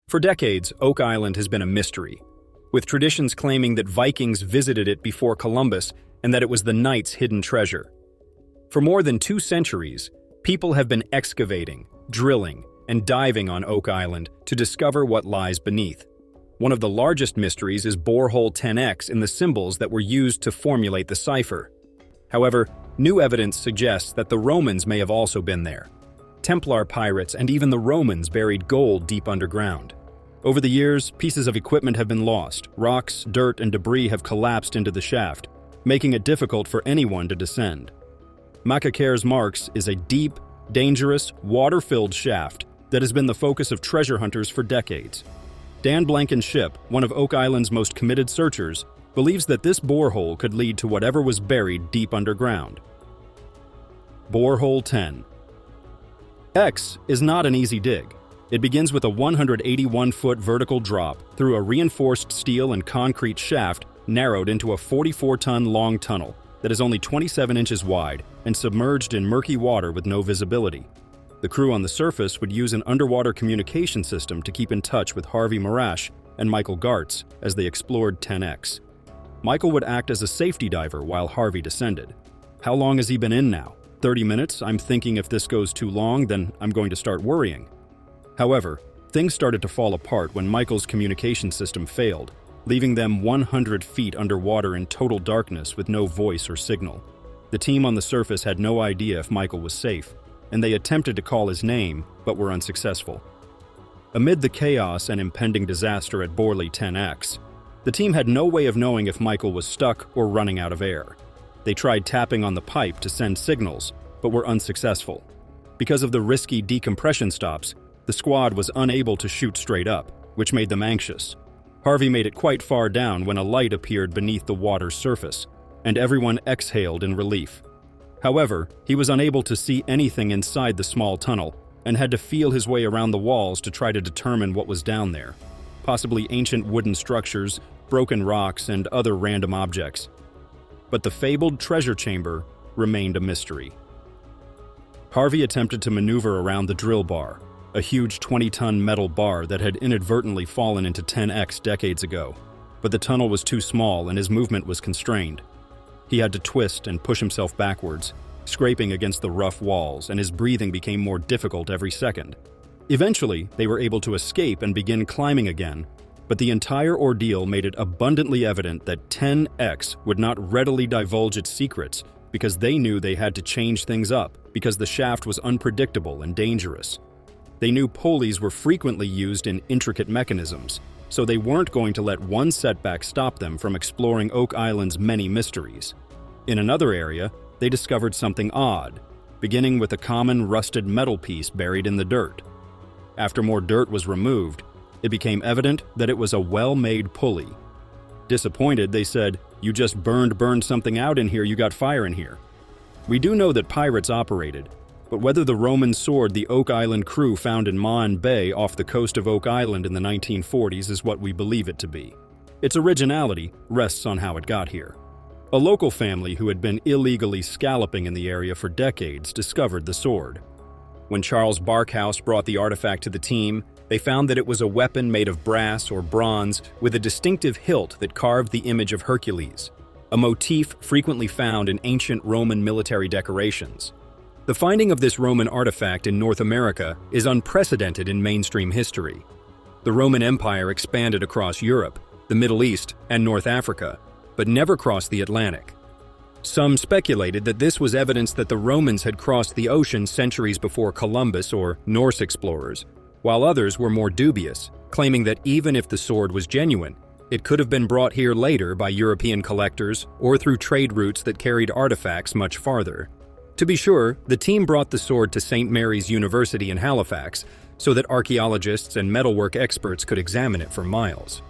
For decades, Oak Island has been a mystery, with traditions claiming that Vikings visited it before Columbus and that it was the knight's hidden treasure. For more than 2 centuries, people have been excavating, drilling, and diving on Oak Island to discover what lies beneath. One of the largest mysteries is borehole 10X in the symbols that were used to formulate the cipher. However, new evidence suggests that the Romans may have also been there. Templar pirates and even the Romans buried gold deep underground. Over the years, pieces of equipment have been lost, rocks, dirt, and debris have collapsed into the shaft, making it difficult for anyone to descend. Macacair's Marks is a deep, dangerous, water-filled shaft that has been the focus of treasure hunters for decades. Dan Blanken's ship, one of Oak Island's most committed searchers, believes that this borehole could lead to whatever was buried deep underground. Borehole 10. X is not an easy dig. It begins with a 181-foot vertical drop through a reinforced steel and concrete shaft narrowed into a 44-ton long tunnel that is only 27 inches wide and submerged in murky water with no visibility. The crew on the surface would use an underwater communication system to keep in touch with Harvey Marash and Michael Gartz as they explored 10X. Michael would act as a safety diver while Harvey descended. How long has he been in now? 30 minutes? I'm thinking if this goes too long, then I'm going to start worrying. However, things started to fall apart when Michael's communication system failed, leaving them 100 feet underwater in total darkness with no voice or signal. The team on the surface had no idea if Michael was safe, and they attempted to call his name, but were unsuccessful. Amid the chaos and impending disaster at Borehole 10X, the team had no way of knowing if Michael was stuck or running out of air. They tried tapping on the pipe to send signals, but were unsuccessful. Because of the risky decompression stops, the squad was unable to shoot straight up, which made them anxious. Harvey made it quite far down when a light appeared beneath the water's surface, and everyone exhaled in relief. However, he was unable to see anything inside the small tunnel and had to feel his way around the walls to try to determine what was down there, possibly ancient wooden structures, broken rocks, and other random objects. But the fabled treasure chamber remained a mystery. Harvey attempted to maneuver around the drill bar, a huge 20-ton metal bar that had inadvertently fallen into 10X decades ago, but the tunnel was too small and his movement was constrained. He had to twist and push himself backwards, scraping against the rough walls, and his breathing became more difficult every second. Eventually, they were able to escape and begin climbing again, but the entire ordeal made it abundantly evident that 10X would not readily divulge its secrets because they knew they had to change things up because the shaft was unpredictable and dangerous. They knew pulleys were frequently used in intricate mechanisms, so they weren't going to let one setback stop them from exploring Oak Island's many mysteries. In another area, they discovered something odd, beginning with a common rusted metal piece buried in the dirt. After more dirt was removed, it became evident that it was a well-made pulley. Disappointed, they said, "You just burned something out in here, you got fire in here." We do know that pirates operated, but whether the Romans soared the Oak Island crew found in Maun Bay off the coast of Oak Island in the 1940s is what we believe it to be. Its originality rests on how it got here. A local family who had been illegally scalloping in the area for decades discovered the sword. When Charles Barkhouse brought the artifact to the team, they found that it was a weapon made of brass or bronze with a distinctive hilt that carved the image of Hercules, a motif frequently found in ancient Roman military decorations. The finding of this Roman artifact in North America is unprecedented in mainstream history. The Roman Empire expanded across Europe, the Middle East, and North Africa, but never crossed the Atlantic. Some speculated that this was evidence that the Romans had crossed the ocean centuries before Columbus or Norse explorers, while others were more dubious, claiming that even if the sword was genuine, it could have been brought here later by European collectors or through trade routes that carried artifacts much farther. To be sure, the team brought the sword to St. Mary's University in Halifax so that archaeologists and metalwork experts could examine it for miles.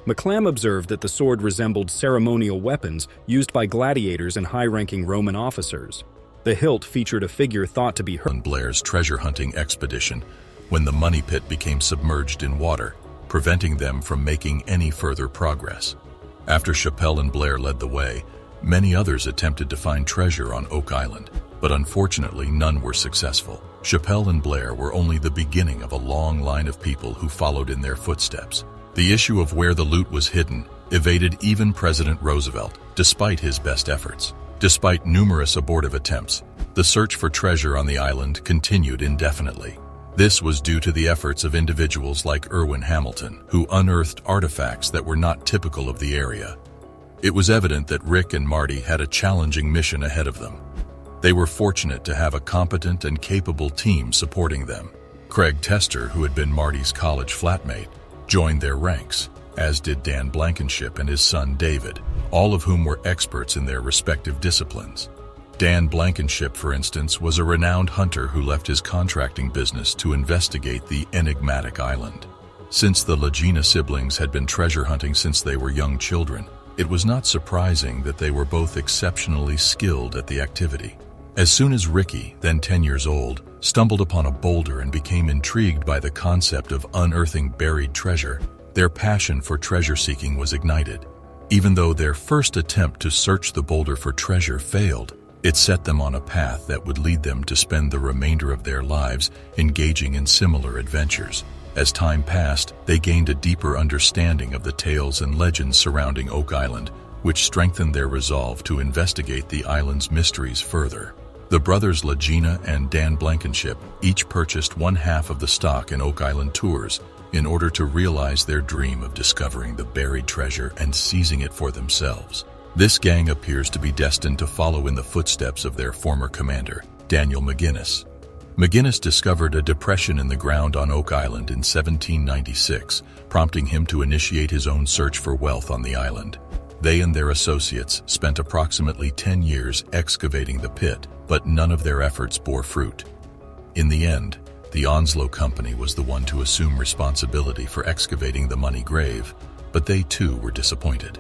McClam observed that the sword resembled ceremonial weapons used by gladiators and high-ranking Roman officers. The hilt featured a figure thought to be Blair's treasure hunting expedition when the money pit became submerged in water, preventing them from making any further progress. After Chappelle and Blair led the way, Many others attempted to find treasure on Oak Island, but unfortunately none were successful. Chappelle and Blair were only the beginning of a long line of people who followed in their footsteps. The issue of where the loot was hidden evaded even President Roosevelt, despite his best efforts. Despite numerous abortive attempts, the search for treasure on the island continued indefinitely. This was due to the efforts of individuals like Irwin Hamilton, who unearthed artifacts that were not typical of the area. It was evident that Rick and Marty had a challenging mission ahead of them. They were fortunate to have a competent and capable team supporting them. Craig Tester, who had been Marty's college flatmate, joined their ranks, as did Dan Blankenship and his son David, all of whom were experts in their respective disciplines. Dan Blankenship, for instance, was a renowned hunter who left his contracting business to investigate the enigmatic island. Since the Lagina siblings had been treasure hunting since they were young children, it was not surprising that they were both exceptionally skilled at the activity. As soon as Ricky, then 10 years old, stumbled upon a boulder and became intrigued by the concept of unearthing buried treasure, their passion for treasure seeking was ignited. Even though their first attempt to search the boulder for treasure failed, it set them on a path that would lead them to spend the remainder of their lives engaging in similar adventures. As time passed, they gained a deeper understanding of the tales and legends surrounding Oak Island, which strengthened their resolve to investigate the island's mysteries further. The brothers Lagina and Dan Blankenship each purchased one half of the stock in Oak Island Tours in order to realize their dream of discovering the buried treasure and seizing it for themselves. This gang appears to be destined to follow in the footsteps of their former commander, Daniel McGinnis. McGinnis discovered a depression in the ground on Oak Island in 1796, prompting him to initiate his own search for wealth on the island. They and their associates spent approximately 10 years excavating the pit, but none of their efforts bore fruit. In the end, the Onslow Company was the one to assume responsibility for excavating the money grave, but they too were disappointed.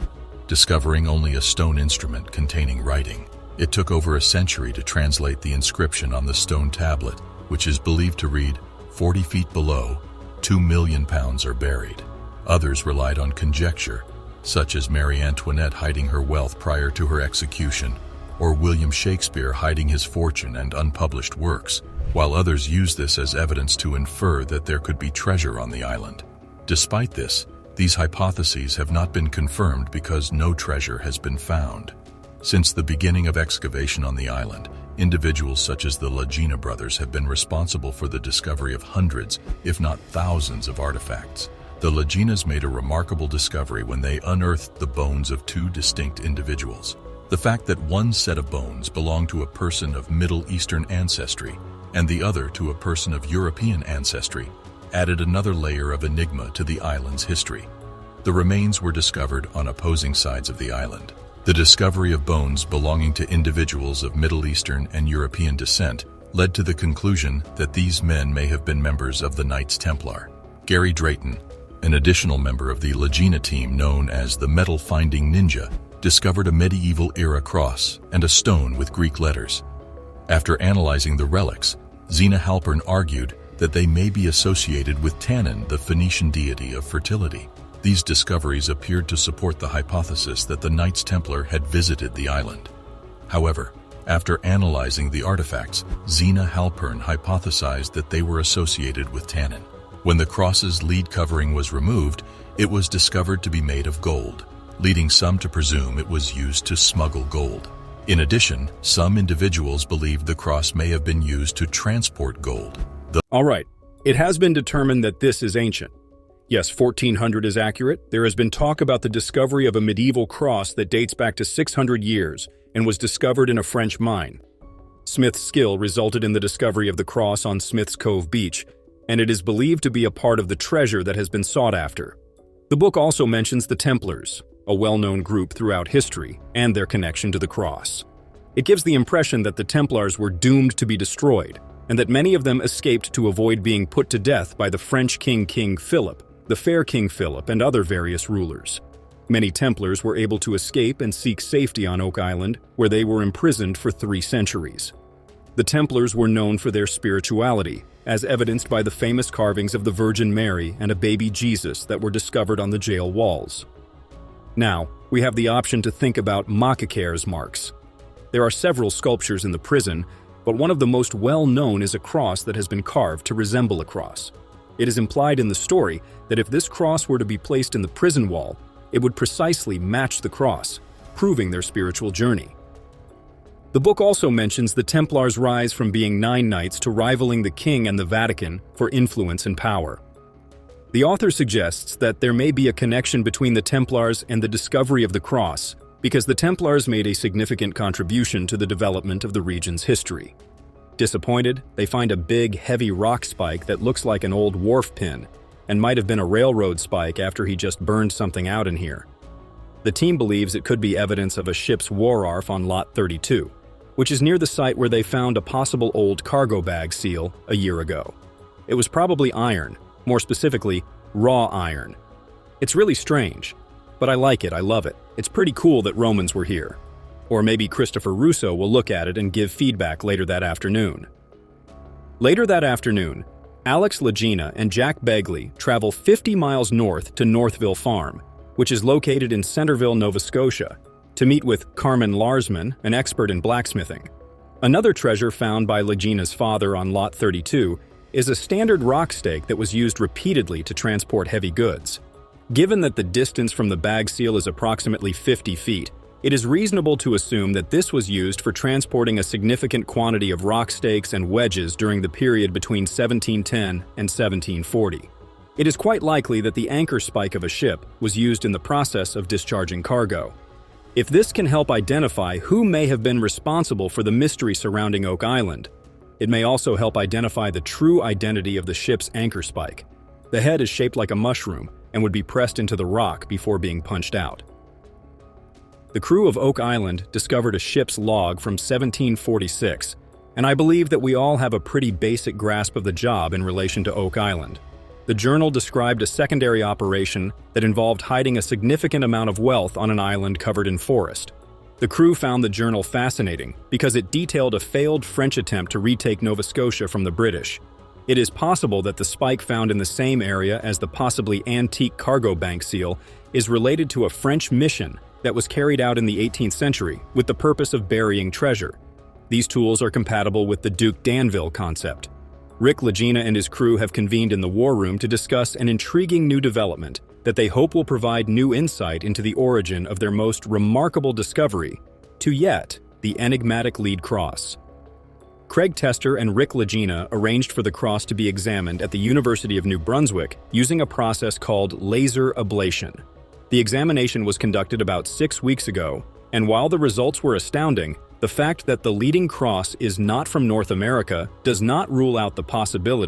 Discovering only a stone instrument containing writing, it took over a century to translate the inscription on the stone tablet, which is believed to read, 40 feet below, 2 million pounds are buried. Others relied on conjecture, such as Marie Antoinette hiding her wealth prior to her execution, or William Shakespeare hiding his fortune and unpublished works, while others used this as evidence to infer that there could be treasure on the island. Despite this, these hypotheses have not been confirmed because no treasure has been found. Since the beginning of excavation on the island, individuals such as the Lagina brothers have been responsible for the discovery of hundreds, if not thousands, of artifacts. The Laginas made a remarkable discovery when they unearthed the bones of two distinct individuals. The fact that one set of bones belonged to a person of Middle Eastern ancestry and the other to a person of European ancestry added another layer of enigma to the island's history. The remains were discovered on opposing sides of the island. The discovery of bones belonging to individuals of Middle Eastern and European descent led to the conclusion that these men may have been members of the Knights Templar. Gary Drayton, an additional member of the Lagina team known as the metal-finding ninja, discovered a medieval-era cross and a stone with Greek letters. After analyzing the relics, Zena Halpern argued that they may be associated with Tannin, the Phoenician deity of fertility. These discoveries appeared to support the hypothesis that the Knights Templar had visited the island. However, after analyzing the artifacts, Zena Halpern hypothesized that they were associated with Tannin. When the cross's lead covering was removed, it was discovered to be made of gold, leading some to presume it was used to smuggle gold. In addition, some individuals believed the cross may have been used to transport gold. All right, it has been determined that this is ancient. Yes, 1400 is accurate. There has been talk about the discovery of a medieval cross that dates back to 600 years and was discovered in a French mine. Smith's skill resulted in the discovery of the cross on Smith's Cove Beach, and it is believed to be a part of the treasure that has been sought after. The book also mentions the Templars, a well-known group throughout history, and their connection to the cross. It gives the impression that the Templars were doomed to be destroyed, and that many of them escaped to avoid being put to death by the French King Philip, the Fair King Philip, and other various rulers. Many Templars were able to escape and seek safety on Oak Island, where they were imprisoned for 3 centuries. The Templars were known for their spirituality, as evidenced by the famous carvings of the Virgin Mary and a baby Jesus that were discovered on the jail walls. Now, we have the option to think about Makaker's marks. There are several sculptures in the prison, but one of the most well-known is a cross that has been carved to resemble a cross. It is implied in the story that if this cross were to be placed in the prison wall, it would precisely match the cross, proving their spiritual journey. The book also mentions the Templars' rise from being 9 knights to rivaling the king and the Vatican for influence and power. The author suggests that there may be a connection between the Templars and the discovery of the cross, because the Templars made a significant contribution to the development of the region's history. Disappointed, they find a big, heavy rock spike that looks like an old wharf pin, and might have been a railroad spike after he just burned something out in here. The team believes it could be evidence of a ship's war arf on Lot 32, which is near the site where they found a possible old cargo bag seal a year ago. It was probably iron, more specifically, raw iron. It's really strange, but I like it, I love it. It's pretty cool that Romans were here. Or maybe Christopher Russo will look at it and give feedback later that afternoon. Later that afternoon, Alex Lagina and Jack Begley travel 50 miles north to Northville Farm, which is located in Centerville, Nova Scotia, to meet with Carmen Larsman, an expert in blacksmithing. Another treasure found by Lagina's father on Lot 32 is a standard rock stake that was used repeatedly to transport heavy goods. Given that the distance from the bag seal is approximately 50 feet, it is reasonable to assume that this was used for transporting a significant quantity of rock stakes and wedges during the period between 1710 and 1740. It is quite likely that the anchor spike of a ship was used in the process of discharging cargo. If this can help identify who may have been responsible for the mystery surrounding Oak Island, it may also help identify the true identity of the ship's anchor spike. The head is shaped like a mushroom and would be pressed into the rock before being punched out. The crew of Oak Island discovered a ship's log from 1746, and I believe that we all have a pretty basic grasp of the job in relation to Oak Island. The journal described a secondary operation that involved hiding a significant amount of wealth on an island covered in forest. The crew found the journal fascinating because it detailed a failed French attempt to retake Nova Scotia from the British. It is possible that the spike found in the same area as the possibly antique cargo bank seal is related to a French mission that was carried out in the 18th century with the purpose of burying treasure. These tools are compatible with the Duke d'Anville concept. Rick Lagena and his crew have convened in the war room to discuss an intriguing new development that they hope will provide new insight into the origin of their most remarkable discovery to yet, the enigmatic lead cross. Craig Tester and Rick Lagena arranged for the cross to be examined at the University of New Brunswick using a process called laser ablation. The examination was conducted about 6 weeks ago, and while the results were astounding, the fact that the leading cross is not from North America does not rule out the possibility